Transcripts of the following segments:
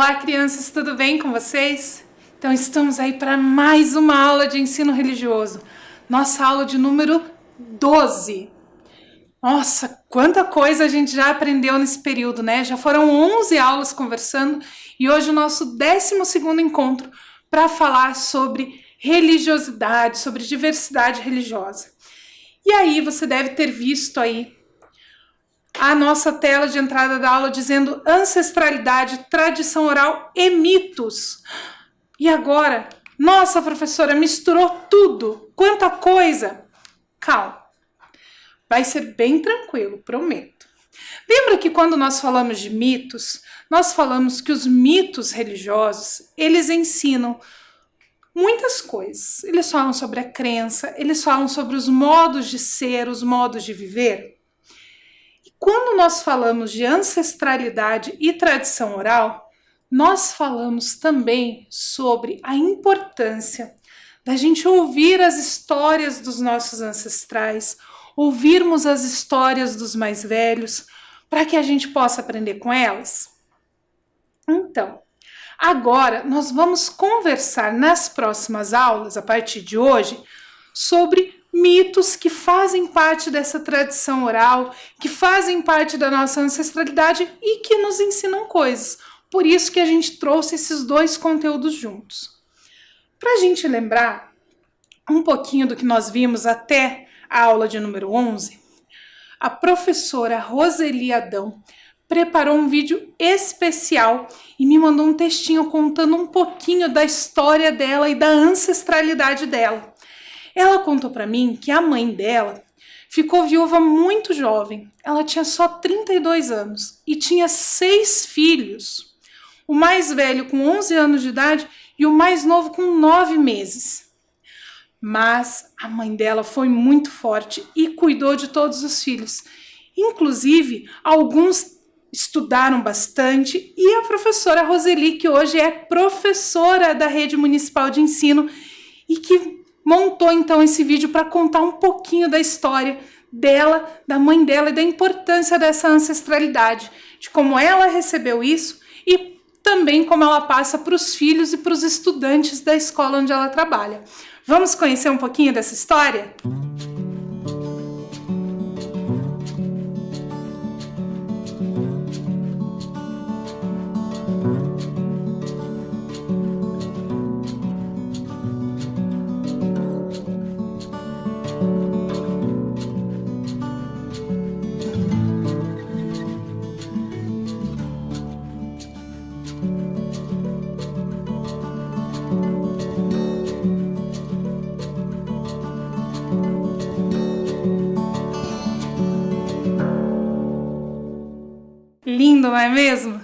Olá, crianças, tudo bem com vocês? Então, estamos aí para mais uma aula de ensino religioso. Nossa aula de número 12. Nossa, quanta coisa a gente já aprendeu nesse período, né? Já foram 11 aulas conversando e hoje o nosso 12º encontro para falar sobre religiosidade, sobre diversidade religiosa. E aí, você deve ter visto aí a nossa tela de entrada da aula dizendo ancestralidade, tradição oral e mitos. E agora, nossa professora misturou tudo, quanta coisa! Calma, vai ser bem tranquilo, prometo. Lembra que quando nós falamos de mitos, nós falamos que os mitos religiosos, eles ensinam muitas coisas. Eles falam sobre a crença, eles falam sobre os modos de ser, os modos de viver. Quando nós falamos de ancestralidade e tradição oral, nós falamos também sobre a importância da gente ouvir as histórias dos nossos ancestrais, ouvirmos as histórias dos mais velhos, para que a gente possa aprender com elas. Então, agora nós vamos conversar nas próximas aulas, a partir de hoje, sobre mitos que fazem parte dessa tradição oral, que fazem parte da nossa ancestralidade e que nos ensinam coisas. Por isso que a gente trouxe esses dois conteúdos juntos. Para a gente lembrar um pouquinho do que nós vimos até a aula de número 11, a professora Roseli Adão preparou um vídeo especial e me mandou um textinho contando um pouquinho da história dela e da ancestralidade dela. Ela contou para mim que a mãe dela ficou viúva muito jovem. Ela tinha só 32 anos e tinha 6 filhos. O mais velho com 11 anos de idade e o mais novo com 9 meses. Mas a mãe dela foi muito forte e cuidou de todos os filhos. Inclusive, alguns estudaram bastante e a professora Roseli, que hoje é professora da Rede Municipal de Ensino e que montou então esse vídeo para contar um pouquinho da história dela, da mãe dela e da importância dessa ancestralidade, de como ela recebeu isso e também como ela passa para os filhos e para os estudantes da escola onde ela trabalha. Vamos conhecer um pouquinho dessa história? Lindo, não é mesmo?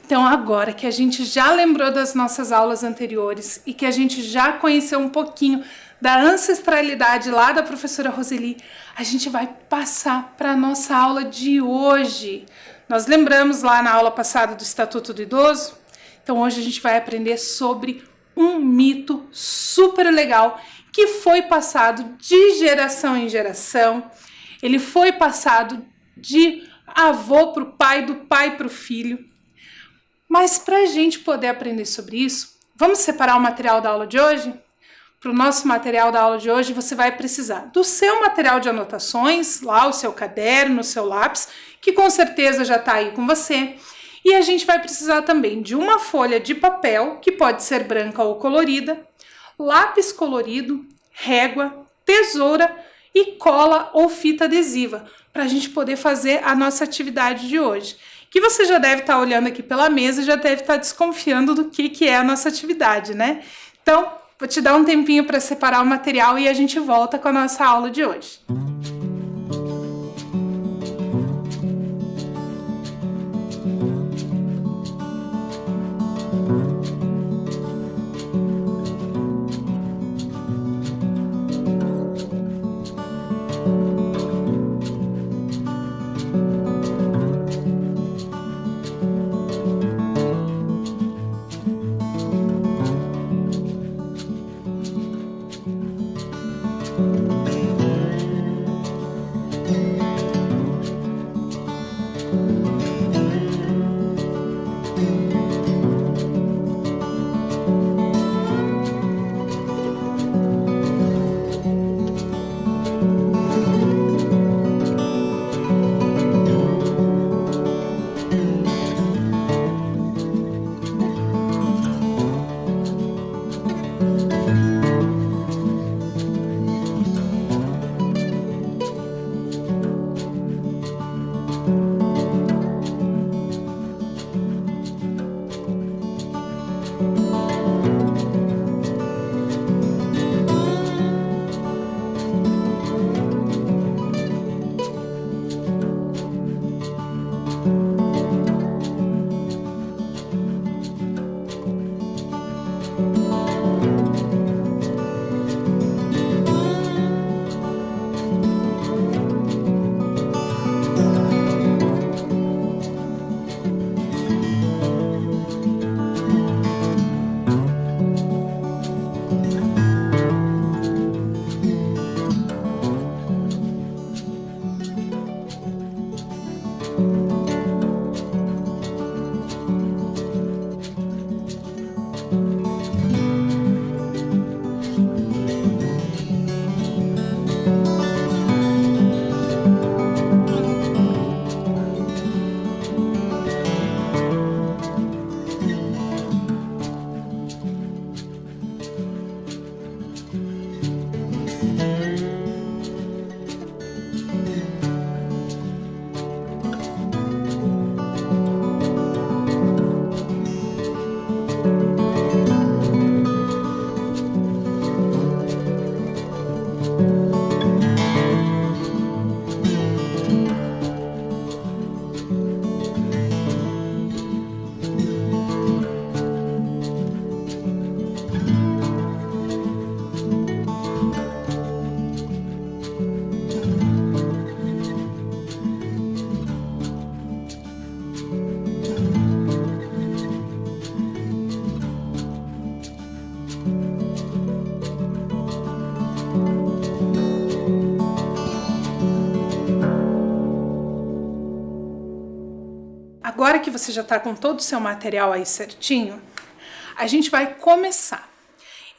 Então agora que a gente já lembrou das nossas aulas anteriores e que a gente já conheceu um pouquinho da ancestralidade lá da professora Roseli, a gente vai passar para a nossa aula de hoje. Nós lembramos lá na aula passada do Estatuto do Idoso, então hoje a gente vai aprender sobre um mito super legal que foi passado de geração em geração. Ele foi passado de avô para o pai, do pai para o filho. Mas para a gente poder aprender sobre isso, vamos separar o material da aula de hoje? Para o nosso material da aula de hoje, você vai precisar do seu material de anotações, lá o seu caderno, o seu lápis, que com certeza já está aí com você. E a gente vai precisar também de uma folha de papel, que pode ser branca ou colorida, lápis colorido, régua, tesoura e cola ou fita adesiva, para a gente poder fazer a nossa atividade de hoje. Que você já deve estar olhando aqui pela mesa e já deve estar desconfiando do que é a nossa atividade, né? Então, vou te dar um tempinho para separar o material e a gente volta com a nossa aula de hoje. você já está com todo o seu material aí certinho, a gente vai começar.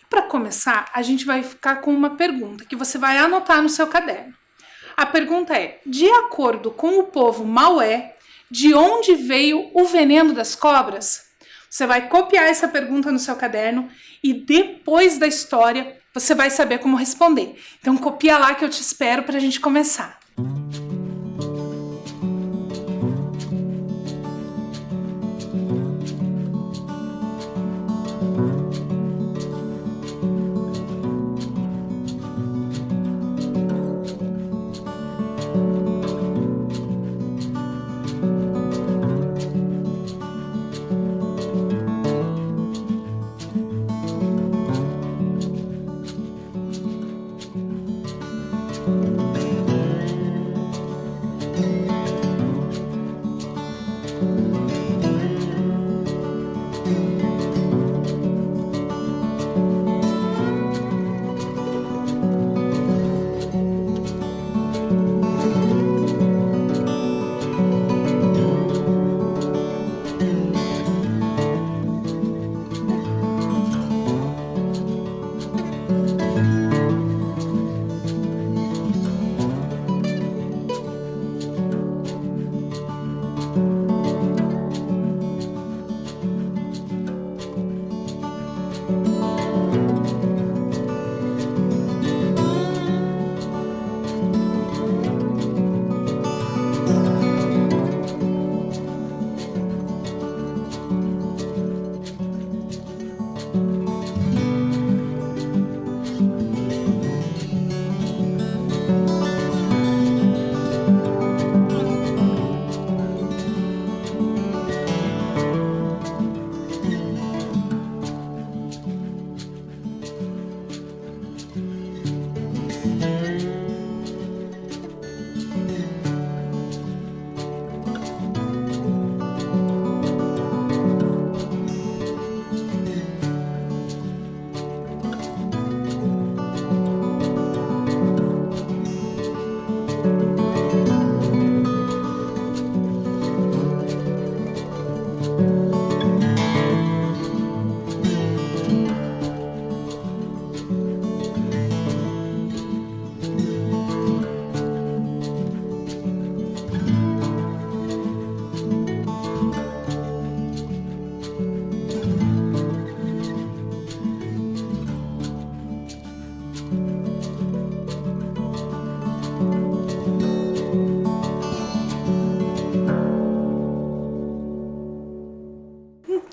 E para começar, a gente vai ficar com uma pergunta que você vai anotar no seu caderno. A pergunta é: de acordo com o povo Maué, de onde veio o veneno das cobras? Você vai copiar essa pergunta no seu caderno e depois da história você vai saber como responder. Então copia lá que eu te espero para a gente começar.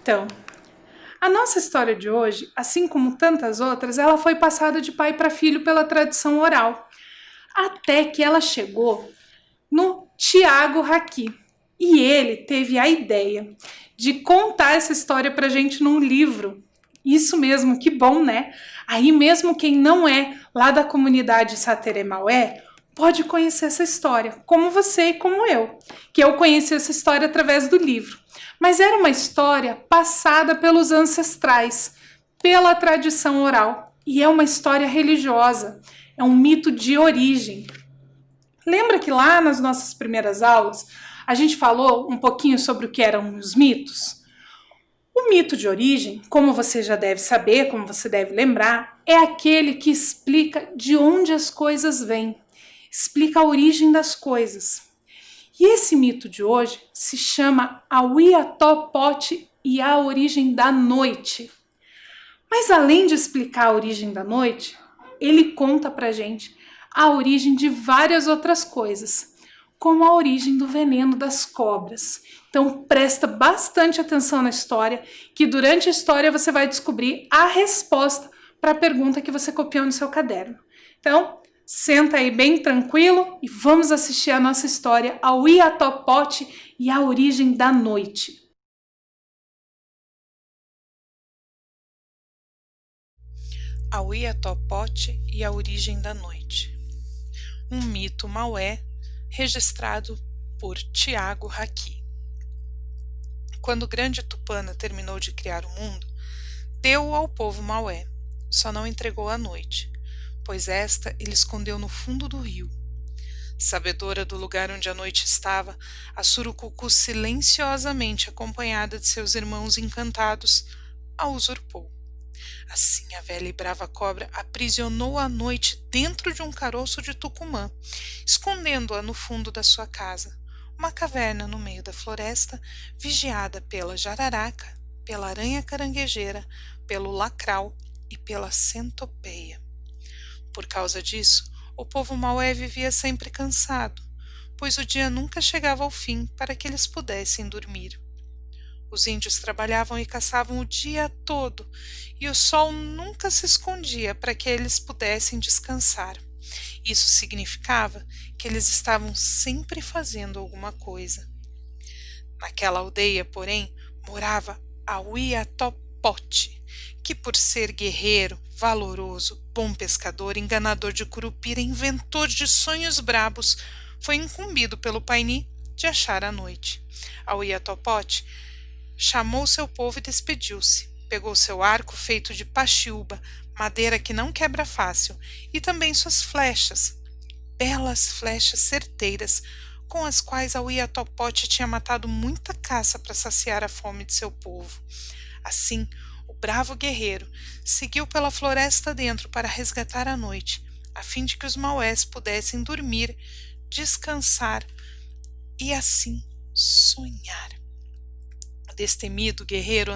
Então, a nossa história de hoje, assim como tantas outras, ela foi passada de pai para filho pela tradição oral, até que ela chegou no Tiago Raqui. E ele teve a ideia de contar essa história para a gente num livro. Isso mesmo, que bom, né? Aí mesmo quem não é lá da comunidade Satere Maué pode conhecer essa história, como você e como eu, que eu conheci essa história através do livro. Mas era uma história passada pelos ancestrais, pela tradição oral, e é uma história religiosa, é um mito de origem. Lembra que lá nas nossas primeiras aulas a gente falou um pouquinho sobre o que eram os mitos? O mito de origem, como você já deve saber, como você deve lembrar, é aquele que explica de onde as coisas vêm, explica a origem das coisas. E esse mito de hoje se chama Auiatopote e a origem da noite. Mas além de explicar a origem da noite, ele conta pra gente a origem de várias outras coisas, como a origem do veneno das cobras. Então presta bastante atenção na história, que durante a história você vai descobrir a resposta para a pergunta que você copiou no seu caderno. Então, senta aí bem tranquilo e vamos assistir a nossa história Auiatopote e a origem da noite. Auiatopote e a origem da noite. Um mito maué registrado por Tiago Raqui. Quando o grande Tupã terminou de criar o mundo, deu-o ao povo maué, só não entregou a noite, pois esta ele escondeu no fundo do rio. Sabedora do lugar onde a noite estava, a Surucucu, silenciosamente acompanhada de seus irmãos encantados, a usurpou. Assim a velha e brava cobra aprisionou a noite dentro de um caroço de tucumã, escondendo-a no fundo da sua casa, uma caverna no meio da floresta, vigiada pela jararaca, pela aranha caranguejeira, pelo lacral e pela centopeia. Por causa disso, o povo maué vivia sempre cansado, pois o dia nunca chegava ao fim para que eles pudessem dormir. Os índios trabalhavam e caçavam o dia todo, e o sol nunca se escondia para que eles pudessem descansar. Isso significava que eles estavam sempre fazendo alguma coisa. Naquela aldeia, porém, morava a Uiatopote, que por ser guerreiro, valoroso, bom pescador, enganador de curupira, inventor de sonhos brabos, foi incumbido pelo Paini de achar a noite. A Uiatopote chamou seu povo e despediu-se. Pegou seu arco feito de paxiúba, madeira que não quebra fácil, e também suas flechas, belas flechas certeiras, com as quais a Uiatopote tinha matado muita caça para saciar a fome de seu povo. Assim, o bravo guerreiro seguiu pela floresta dentro para resgatar a noite, a fim de que os maués pudessem dormir, descansar e assim sonhar. O destemido guerreiro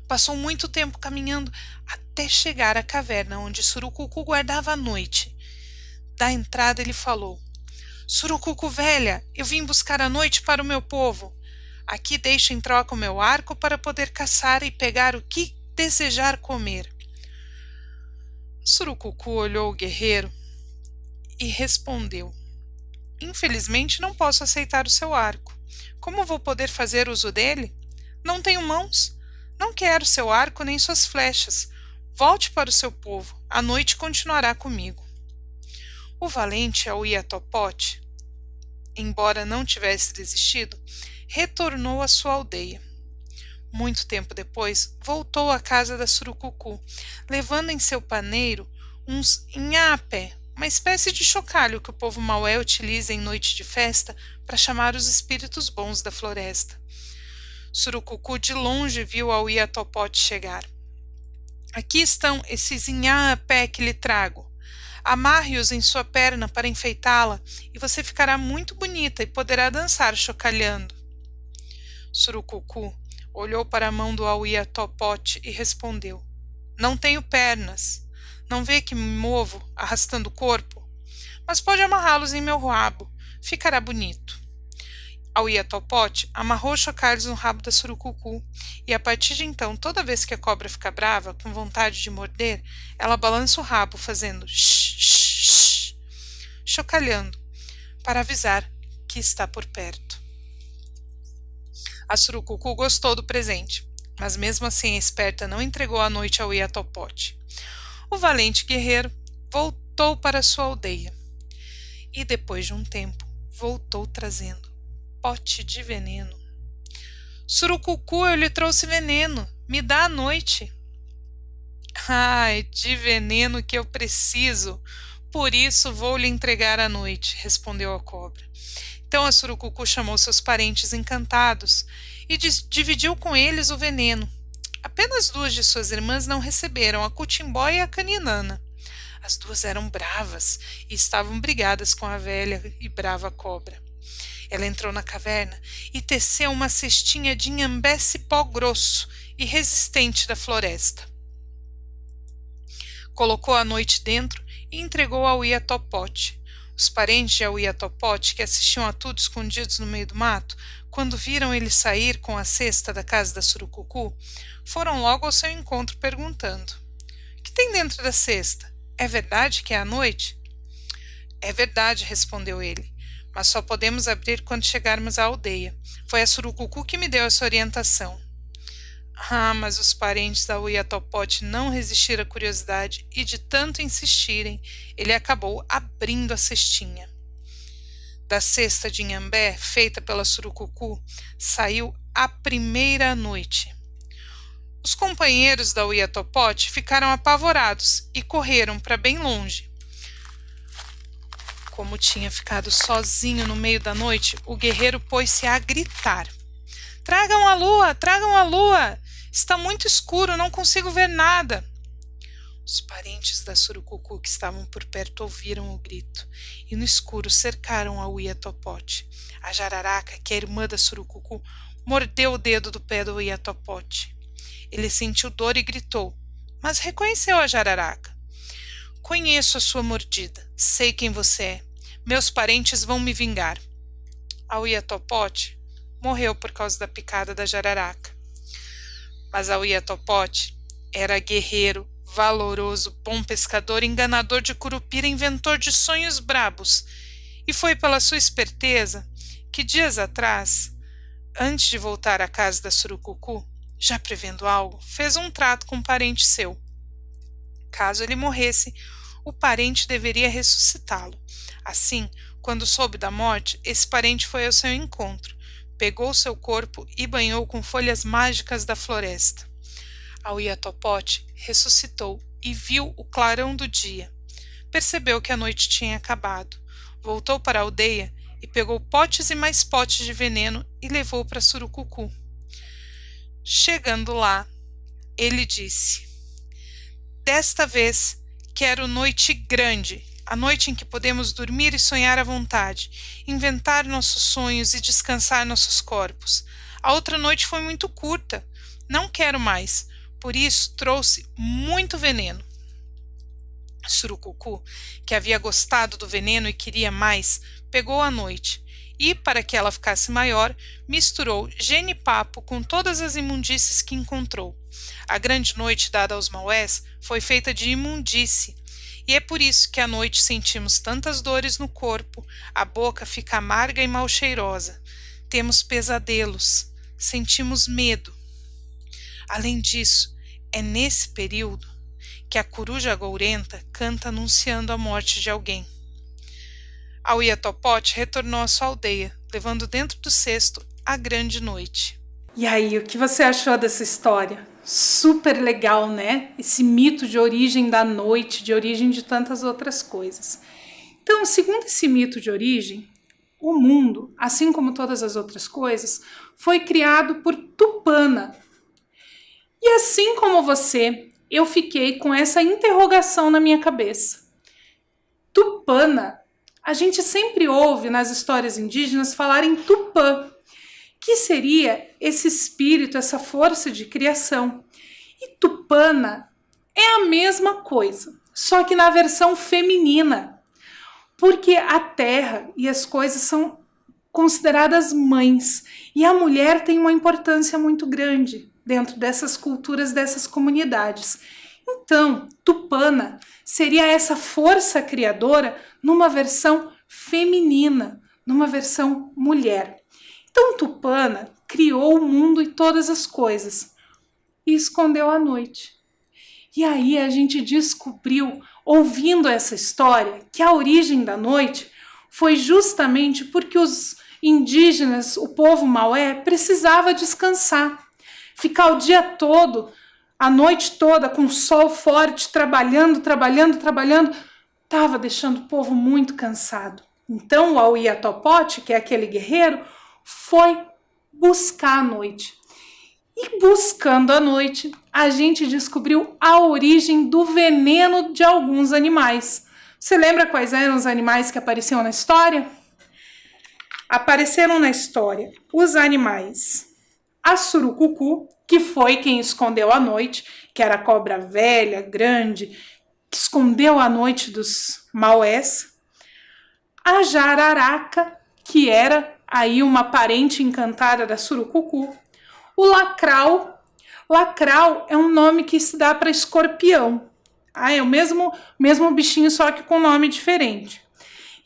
passou muito tempo caminhando até chegar à caverna onde Surucucu guardava a noite. Da entrada ele falou: Surucucu velha, eu vim buscar a noite para o meu povo. Aqui deixo em troca o meu arco para poder caçar e pegar o que desejar comer. Surucucu olhou o guerreiro e respondeu: Infelizmente não posso aceitar o seu arco. Como vou poder fazer uso dele? Não tenho mãos. Não quero seu arco nem suas flechas. Volte para o seu povo. A noite continuará comigo. O valente Uiatopote, embora não tivesse desistido, retornou à sua aldeia. Muito tempo depois, voltou à casa da Surucucu, levando em seu paneiro uns inhapé, uma espécie de chocalho que o povo maué utiliza em noite de festa para chamar os espíritos bons da floresta. Surucucu de longe viu a Uiatopote chegar. Aqui estão esses inhapé que lhe trago. Amarre-os em sua perna para enfeitá-la e você ficará muito bonita e poderá dançar chocalhando. Surucucu olhou para a mão do Uiatopote e respondeu: Não tenho pernas. Não vê que me movo arrastando o corpo? Mas pode amarrá-los em meu rabo. Ficará bonito. A Uiatopote amarrou os chocalhos no rabo da Surucucu e, a partir de então, toda vez que a cobra fica brava, com vontade de morder, ela balança o rabo, fazendo shh, chocalhando, para avisar que está por perto. A Surucucu gostou do presente, mas mesmo assim a esperta não entregou a noite ao Uiatopote. O valente guerreiro voltou para sua aldeia e, depois de um tempo, voltou trazendo pote de veneno. Surucucu, eu lhe trouxe veneno. Me dá a noite. Ai, de veneno que eu preciso. Por isso vou lhe entregar a noite, respondeu a cobra. Então a Surucucu chamou seus parentes encantados e dividiu com eles o veneno. Apenas 2 de suas irmãs não receberam, a Cutimbó e a Caninana. As 2 eram bravas e estavam brigadas com a velha e brava cobra. Ela entrou na caverna e teceu uma cestinha de inhambé cipó grosso e resistente da floresta. Colocou a noite dentro e entregou ao Uiatopote. Os parentes de Uiatopote, que assistiam a tudo escondidos no meio do mato, quando viram ele sair com a cesta da casa da Surucucu, foram logo ao seu encontro perguntando: O que tem dentro da cesta? É verdade que é à noite? É verdade, respondeu ele. Mas só podemos abrir quando chegarmos à aldeia. Foi a Surucucu que me deu essa orientação. Ah, mas os parentes da Uiatopote não resistiram à curiosidade e, de tanto insistirem, ele acabou abrindo a cestinha. Da cesta de inhambé, feita pela Surucucu, saiu a primeira noite. Os companheiros da Uiatopote ficaram apavorados e correram para bem longe. Como tinha ficado sozinho no meio da noite, o guerreiro pôs-se a gritar: Tragam a lua! Tragam a lua! Está muito escuro, não consigo ver nada. Os parentes da Surucucu que estavam por perto ouviram o grito e no escuro cercaram a Uiatopote. A jararaca, que é irmã da Surucucu, mordeu o dedo do pé do Uiatopote. Ele sentiu dor e gritou, mas reconheceu a jararaca. Conheço a sua mordida, sei quem você é. Meus parentes vão me vingar. A Uiatopote morreu por causa da picada da jararaca. Mas a Uiatopote era guerreiro, valoroso, bom pescador, enganador de curupira, inventor de sonhos brabos. E foi pela sua esperteza que dias atrás, antes de voltar à casa da Surucucu, já prevendo algo, fez um trato com um parente seu. Caso ele morresse, o parente deveria ressuscitá-lo. Assim, quando soube da morte, esse parente foi ao seu encontro, pegou seu corpo e banhou com folhas mágicas da floresta. A Uiatopote ressuscitou e viu o clarão do dia. Percebeu que a noite tinha acabado. Voltou para a aldeia e pegou potes e mais potes de veneno e levou para Surucucu. Chegando lá, ele disse: Desta vez quero noite grande, a noite em que podemos dormir e sonhar à vontade, inventar nossos sonhos e descansar nossos corpos. A outra noite foi muito curta. Não quero mais. Por isso trouxe muito veneno. Surucucu, que havia gostado do veneno e queria mais, pegou a noite e, para que ela ficasse maior, misturou genipapo com todas as imundícies que encontrou. A grande noite dada aos maués foi feita de imundície, e é por isso que à noite sentimos tantas dores no corpo, a boca fica amarga e mal cheirosa, temos pesadelos, sentimos medo. Além disso, é nesse período que a coruja gourenta canta anunciando a morte de alguém. A Uiatopote retornou à sua aldeia, levando dentro do cesto a grande noite. E aí, o que você achou dessa história? Super legal, né? Esse mito de origem da noite, de origem de tantas outras coisas. Então, segundo esse mito de origem, o mundo, assim como todas as outras coisas, foi criado por Tupana. E assim como você, eu fiquei com essa interrogação na minha cabeça. Tupana, a gente sempre ouve nas histórias indígenas falar em Tupã, que seria esse espírito, essa força de criação. E Tupana é a mesma coisa, só que na versão feminina, porque a terra e as coisas são consideradas mães, e a mulher tem uma importância muito grande dentro dessas culturas, dessas comunidades. Então, Tupana seria essa força criadora numa versão feminina, numa versão mulher. Então, Tupana criou o mundo e todas as coisas e escondeu a noite. E aí a gente descobriu, ouvindo essa história, que a origem da noite foi justamente porque os indígenas, o povo maué, precisava descansar. Ficar o dia todo, a noite toda, com o sol forte, trabalhando, estava deixando o povo muito cansado. Então o Uiatopote, que é aquele guerreiro, foi buscar a noite. E buscando a noite, a gente descobriu a origem do veneno de alguns animais. Você lembra quais eram os animais que apareciam na história? Apareceram na história os animais a Surucucu, que foi quem escondeu a noite, que era a cobra velha, grande, que escondeu a noite dos maués. A jararaca, que era aí uma parente encantada da Surucucu. O lacrau. Lacrau é um nome que se dá para escorpião. É o mesmo bichinho, só que com nome diferente.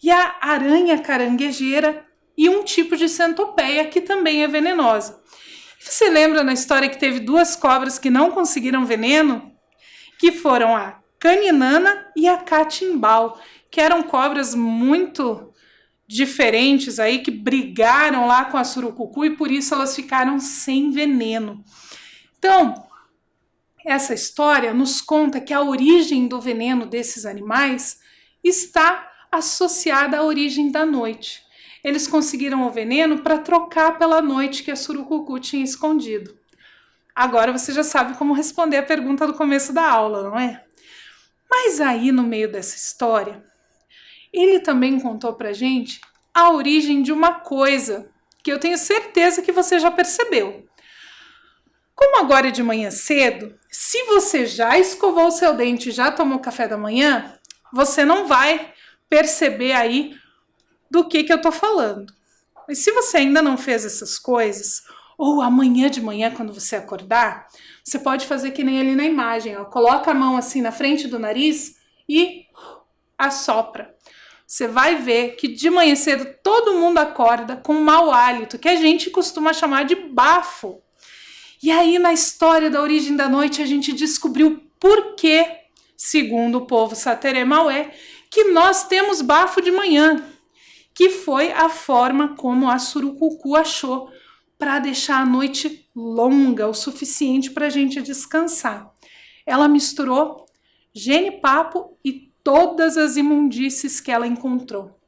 E a aranha caranguejeira e um tipo de centopeia que também é venenosa. E você lembra na história que teve duas cobras que não conseguiram veneno? Que foram a caninana e a catimbau, que eram cobras muito diferentes aí, que brigaram lá com a Surucucu e por isso elas ficaram sem veneno. Então, essa história nos conta que a origem do veneno desses animais está associada à origem da noite. Eles conseguiram o veneno para trocar pela noite que a surucucu tinha escondido. Agora você já sabe como responder a pergunta do começo da aula, não é? Mas aí, no meio dessa história, ele também contou pra gente a origem de uma coisa que eu tenho certeza que você já percebeu. Como agora é de manhã cedo, se você já escovou o seu dente e já tomou café da manhã, você não vai perceber aí do que eu tô falando. Mas se você ainda não fez essas coisas, ou amanhã de manhã, quando você acordar, você pode fazer que nem ali na imagem, ó. Coloca a mão assim na frente do nariz e assopra. Você vai ver que de manhã cedo todo mundo acorda com mau hálito, que a gente costuma chamar de bafo. E aí na história da origem da noite a gente descobriu por que, segundo o povo Sateré Maué, que nós temos bafo de manhã, que foi a forma como a surucucu achou para deixar a noite longa o suficiente para a gente descansar. Ela misturou jenipapo e todas as imundícies que ela encontrou.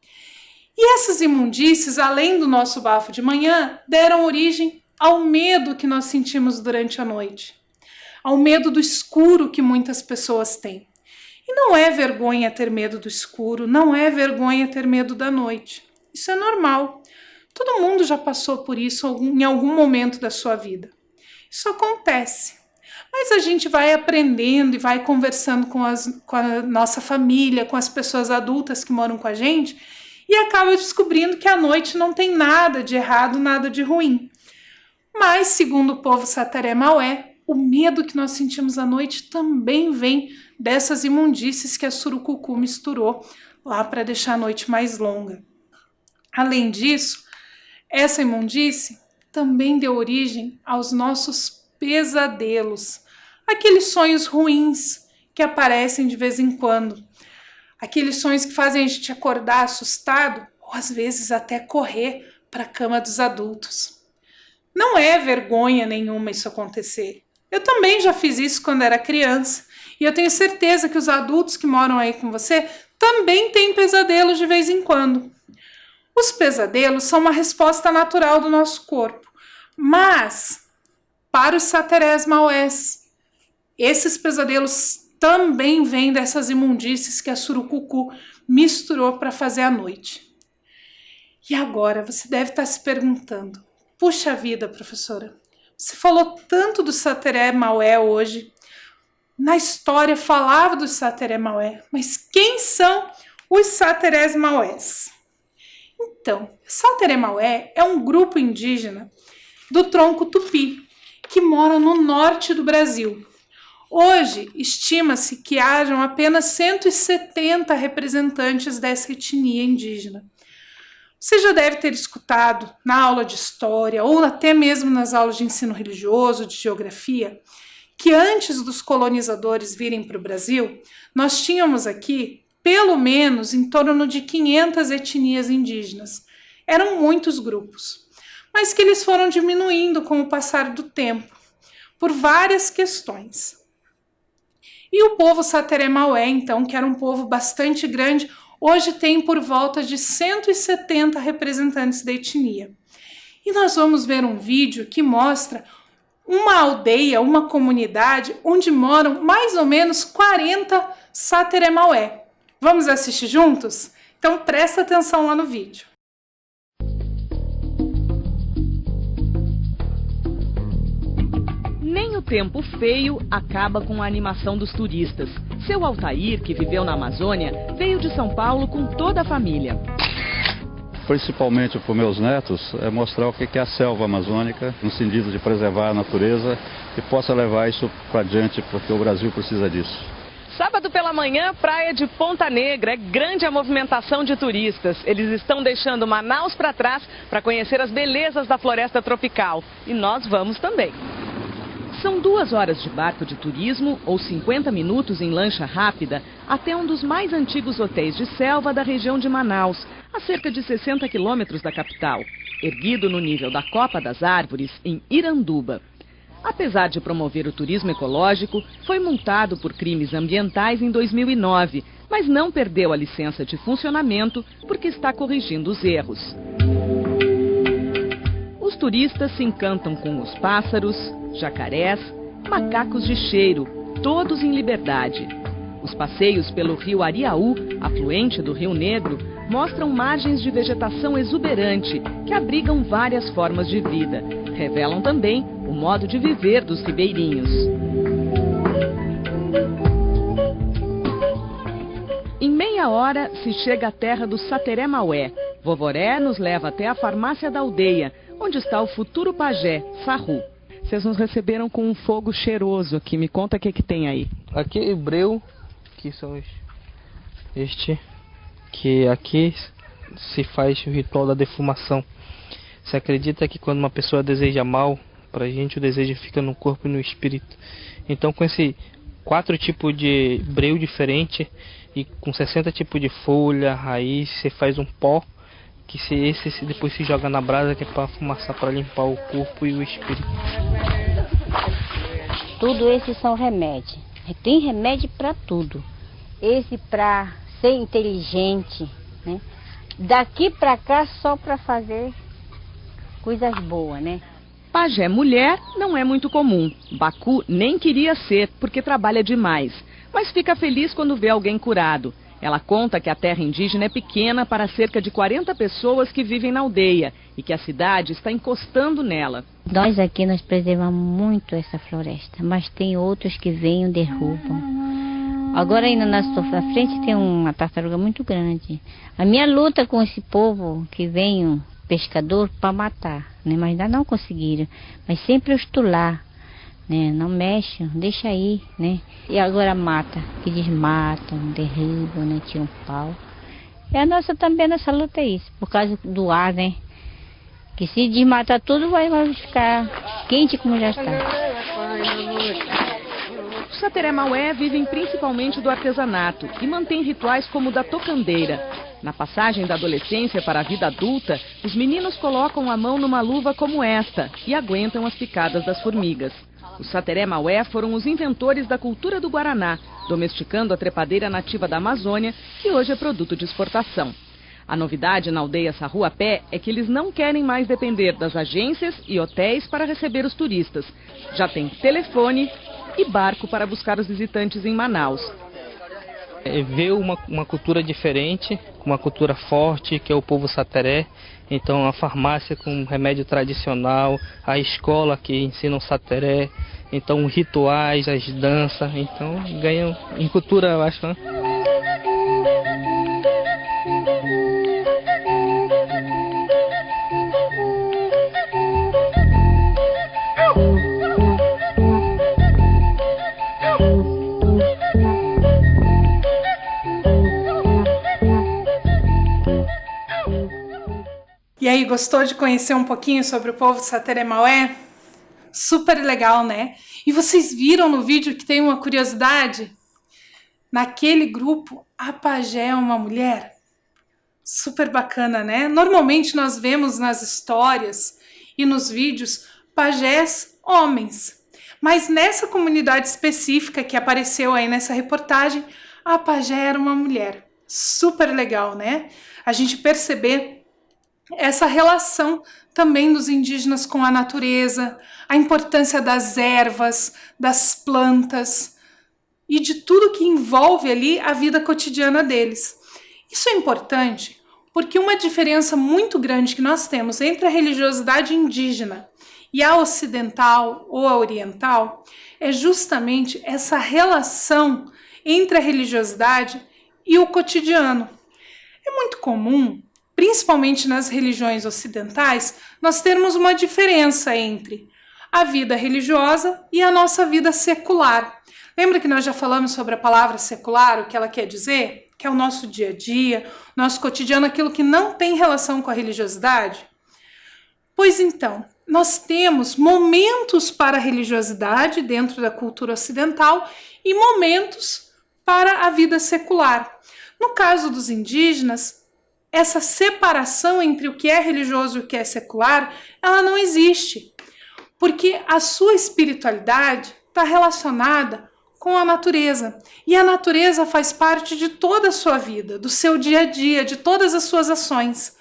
E essas imundícies, além do nosso bafo de manhã, deram origem ao medo que nós sentimos durante a noite, ao medo do escuro que muitas pessoas têm. E não é vergonha ter medo do escuro, não é vergonha ter medo da noite. Isso é normal. Todo mundo já passou por isso em algum momento da sua vida. Isso acontece. Mas a gente vai aprendendo e vai conversando com a nossa família, com as pessoas adultas que moram com a gente, e acaba descobrindo que a noite não tem nada de errado, nada de ruim. Mas, segundo o povo Sateré Maué, o medo que nós sentimos à noite também vem dessas imundícies que a surucucu misturou lá para deixar a noite mais longa. Além disso, essa imundície também deu origem aos nossos pesadelos, aqueles sonhos ruins que aparecem de vez em quando, aqueles sonhos que fazem a gente acordar assustado ou às vezes até correr para a cama dos adultos. Não é vergonha nenhuma isso acontecer. Eu também já fiz isso quando era criança e eu tenho certeza que os adultos que moram aí com você também têm pesadelos de vez em quando. Os pesadelos são uma resposta natural do nosso corpo, mas para os Saterés Maués, esses pesadelos também vêm dessas imundícies que a surucucu misturou para fazer a noite. E agora você deve estar se perguntando, puxa vida, professora, você falou tanto do Sateré Maué hoje, na história falava do Sateré Maué, mas quem são os Saterés Maués? Então, Sateré Maué é um grupo indígena do tronco tupi, que mora no norte do Brasil. Hoje, estima-se que hajam apenas 170 representantes dessa etnia indígena. Você já deve ter escutado na aula de história ou até mesmo nas aulas de ensino religioso, de geografia, que antes dos colonizadores virem para o Brasil, nós tínhamos aqui pelo menos em torno de 500 etnias indígenas. Eram muitos grupos, mas que eles foram diminuindo com o passar do tempo, por várias questões. E o povo Sateré Maué, então, que era um povo bastante grande, hoje tem por volta de 170 representantes da etnia. E nós vamos ver um vídeo que mostra uma aldeia, uma comunidade, onde moram mais ou menos 40 Sateré Maué. Vamos assistir juntos? Então presta atenção lá no vídeo. Nem o tempo feio acaba com a animação dos turistas. Seu Altair, que viveu na Amazônia, veio de São Paulo com toda a família. Principalmente para os meus netos, é mostrar o que é a selva amazônica, no sentido de preservar a natureza e possa levar isso para adiante, porque o Brasil precisa disso. Sábado pela manhã, praia de Ponta Negra, é grande a movimentação de turistas. Eles estão deixando Manaus para trás para conhecer as belezas da floresta tropical. E nós vamos também. São 2 horas de barco de turismo ou 50 minutos em lancha rápida até um dos mais antigos hotéis de selva da região de Manaus, a cerca de 60 quilômetros da capital, erguido no nível da Copa das Árvores, em Iranduba. Apesar de promover o turismo ecológico, foi multado por crimes ambientais em 2009, mas não perdeu a licença de funcionamento porque está corrigindo os erros. Os turistas se encantam com os pássaros, jacarés, macacos de cheiro, todos em liberdade. Os passeios pelo rio Ariaú, afluente do Rio Negro, mostram margens de vegetação exuberante que abrigam várias formas de vida. Revelam também o modo de viver dos ribeirinhos. Em meia hora se chega à terra do Sateré Maué. Vovoré nos leva até a farmácia da aldeia, onde está o futuro pajé, Sarru. Vocês nos receberam com um fogo cheiroso aqui. Me conta o que tem aí. Aqui é breu, que são que aqui se faz o ritual da defumação. Se acredita que quando uma pessoa deseja mal pra gente, o desejo fica no corpo e no espírito. Então, com esse 4 tipos de breu diferente e com 60 tipos de folha, raiz, você faz um pó que depois se joga na brasa, que é para fumaçar, para limpar o corpo e o espírito. Tudo esses são remédios. Tem remédio para tudo. Esse para ser inteligente, né? Daqui para cá só para fazer coisas boas, né? Pajé mulher não é muito comum. Bacu nem queria ser porque trabalha demais, mas fica feliz quando vê alguém curado. Ela conta que a terra indígena é pequena para cerca de 40 pessoas que vivem na aldeia e que a cidade está encostando nela. Nós aqui nós preservamos muito essa floresta, mas tem outros que vêm e derrubam. Agora aí na nossa frente tem uma tartaruga muito grande. A minha luta com esse povo que vem, um pescador, para matar, né? Mas ainda não conseguiram. Mas sempre eu estou lá, né? Não mexam, deixa aí, né? E agora mata, que desmatam, derrubam, né? Tiram pau. E a nossa também, nessa luta é isso, por causa do ar, né? Que se desmatar tudo vai ficar quente como já está. Os Sateré Maué vivem principalmente do artesanato e mantêm rituais como o da tocandeira. Na passagem da adolescência para a vida adulta, os meninos colocam a mão numa luva como esta e aguentam as picadas das formigas. Os Sateré Maué foram os inventores da cultura do Guaraná, domesticando a trepadeira nativa da Amazônia, que hoje é produto de exportação. A novidade na aldeia Sarruapé é que eles não querem mais depender das agências e hotéis para receber os turistas. Já tem telefone e barco para buscar os visitantes em Manaus. Ver uma cultura diferente, uma cultura forte, que é o povo sateré. Então a farmácia com remédio tradicional, a escola que ensina o sateré, então rituais, as danças, então ganham em cultura, eu acho, né? E aí, gostou de conhecer um pouquinho sobre o povo Sateré Maué? Super legal, né? E vocês viram no vídeo que tem uma curiosidade? Naquele grupo, a pajé é uma mulher? Super bacana, né? Normalmente nós vemos nas histórias e nos vídeos pajés homens. Mas nessa comunidade específica que apareceu aí nessa reportagem, a pajé era uma mulher. Super legal, né? A gente perceber essa relação também dos indígenas com a natureza, a importância das ervas, das plantas e de tudo que envolve ali a vida cotidiana deles. Isso é importante porque uma diferença muito grande que nós temos entre a religiosidade indígena e a ocidental ou a oriental é justamente essa relação entre a religiosidade e o cotidiano. É muito comum, principalmente nas religiões ocidentais, nós termos uma diferença entre a vida religiosa e a nossa vida secular. Lembra que nós já falamos sobre a palavra secular, o que ela quer dizer? Que é o nosso dia a dia, nosso cotidiano, aquilo que não tem relação com a religiosidade? Pois então, nós temos momentos para a religiosidade dentro da cultura ocidental e momentos para a vida secular. No caso dos indígenas, essa separação entre o que é religioso e o que é secular, ela não existe, porque a sua espiritualidade está relacionada com a natureza. E a natureza faz parte de toda a sua vida, do seu dia a dia, de todas as suas ações.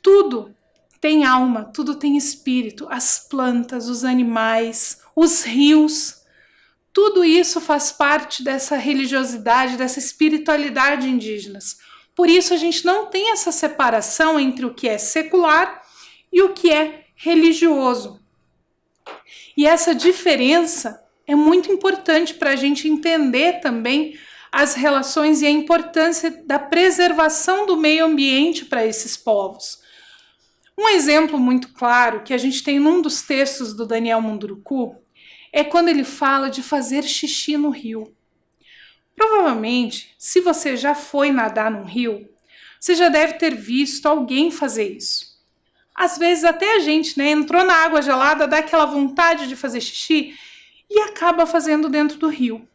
Tudo tem alma, tudo tem espírito, as plantas, os animais, os rios. Tudo isso faz parte dessa religiosidade, dessa espiritualidade indígenas. Por isso a gente não tem essa separação entre o que é secular e o que é religioso. E essa diferença é muito importante para a gente entender também as relações e a importância da preservação do meio ambiente para esses povos. Um exemplo muito claro que a gente tem num dos textos do Daniel Munduruku é quando ele fala de fazer xixi no rio. Provavelmente, se você já foi nadar num rio, você já deve ter visto alguém fazer isso. Às vezes até a gente, entrou na água gelada, dá aquela vontade de fazer xixi e acaba fazendo dentro do rio.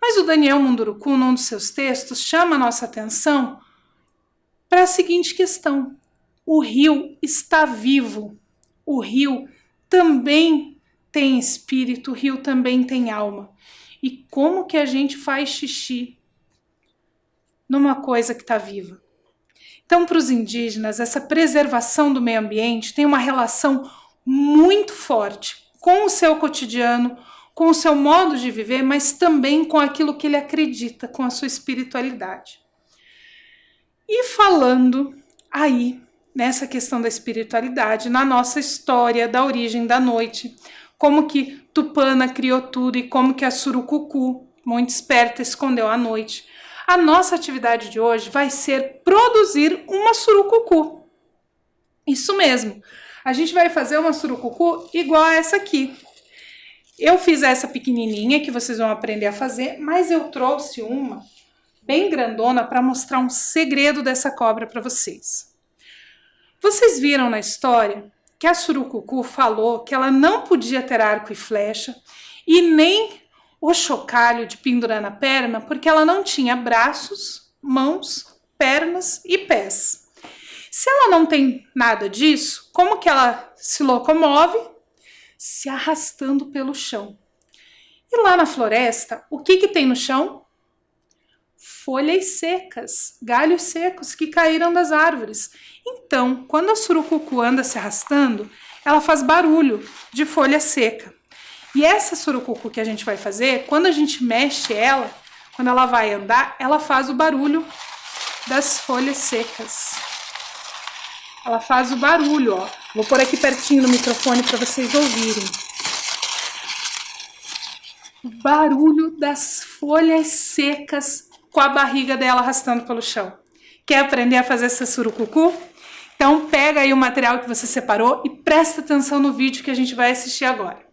Mas o Daniel Munduruku, num dos seus textos, chama a nossa atenção para a seguinte questão. O rio está vivo. O rio também tem espírito, o rio também tem alma. E como que a gente faz xixi numa coisa que está viva? Então, para os indígenas, essa preservação do meio ambiente tem uma relação muito forte com o seu cotidiano, com o seu modo de viver, mas também com aquilo que ele acredita, com a sua espiritualidade. E falando aí, nessa questão da espiritualidade, na nossa história da origem da noite, como que Tupana criou tudo e como que a Surucucu, muito esperta, escondeu a noite. A nossa atividade de hoje vai ser produzir uma surucucu. Isso mesmo. A gente vai fazer uma surucucu igual a essa aqui. Eu fiz essa pequenininha que vocês vão aprender a fazer, mas eu trouxe uma bem grandona para mostrar um segredo dessa cobra para vocês. Vocês viram na história que a surucucu falou que ela não podia ter arco e flecha e nem o chocalho de pendurar na perna, porque ela não tinha braços, mãos, pernas e pés. Se ela não tem nada disso, como que ela se locomove? Se arrastando pelo chão. E lá na floresta, o que tem no chão? Folhas secas, galhos secos que caíram das árvores. Então, quando a surucucu anda se arrastando, ela faz barulho de folha seca. E essa surucucu que a gente vai fazer, quando a gente mexe ela, quando ela vai andar, ela faz o barulho das folhas secas. Ela faz o barulho, ó. Vou pôr aqui pertinho no microfone para vocês ouvirem. O barulho das folhas secas com a barriga dela arrastando pelo chão. Quer aprender a fazer essa surucucu? Então pega aí o material que você separou e presta atenção no vídeo que a gente vai assistir agora.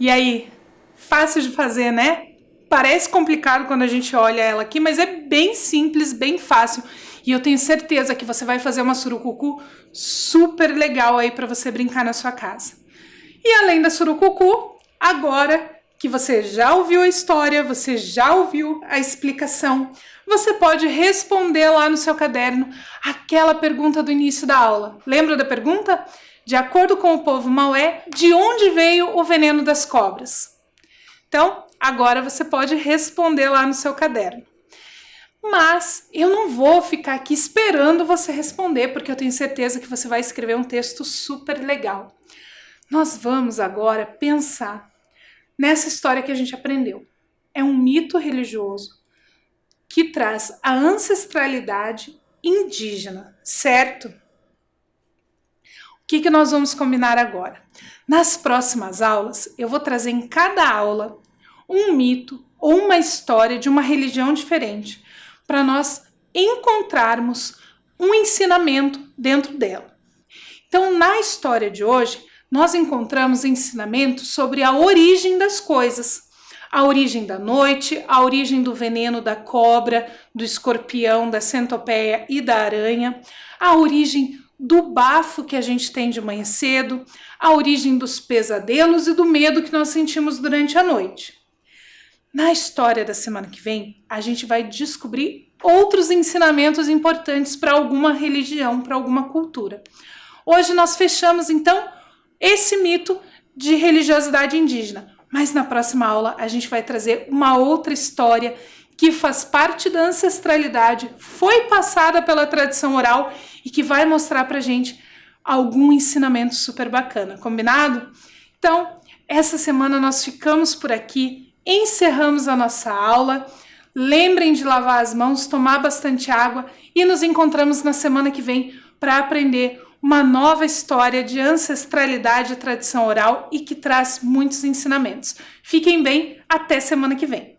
E aí, fácil de fazer, né? Parece complicado quando a gente olha ela aqui, mas é bem simples, bem fácil. E eu tenho certeza que você vai fazer uma surucucu super legal aí para você brincar na sua casa. E além da surucucu, agora que você já ouviu a história, você já ouviu a explicação, você pode responder lá no seu caderno aquela pergunta do início da aula. Lembra da pergunta? De acordo com o povo Maué, de onde veio o veneno das cobras? Então, agora você pode responder lá no seu caderno. Mas eu não vou ficar aqui esperando você responder, porque eu tenho certeza que você vai escrever um texto super legal. Nós vamos agora pensar nessa história que a gente aprendeu. É um mito religioso que traz a ancestralidade indígena, certo? O que nós vamos combinar agora? Nas próximas aulas, eu vou trazer em cada aula um mito ou uma história de uma religião diferente, para nós encontrarmos um ensinamento dentro dela. Então, na história de hoje, nós encontramos ensinamentos sobre a origem das coisas, a origem da noite, a origem do veneno da cobra, do escorpião, da centopeia e da aranha, a origem do bafo que a gente tem de manhã cedo, a origem dos pesadelos e do medo que nós sentimos durante a noite. Na história da semana que vem, a gente vai descobrir outros ensinamentos importantes para alguma religião, para alguma cultura. Hoje nós fechamos, então, esse mito de religiosidade indígena, mas na próxima aula a gente vai trazer uma outra história que faz parte da ancestralidade, foi passada pela tradição oral e que vai mostrar pra gente algum ensinamento super bacana, combinado? Então, essa semana nós ficamos por aqui, encerramos a nossa aula. Lembrem de lavar as mãos, tomar bastante água e nos encontramos na semana que vem para aprender uma nova história de ancestralidade e tradição oral e que traz muitos ensinamentos. Fiquem bem, até semana que vem.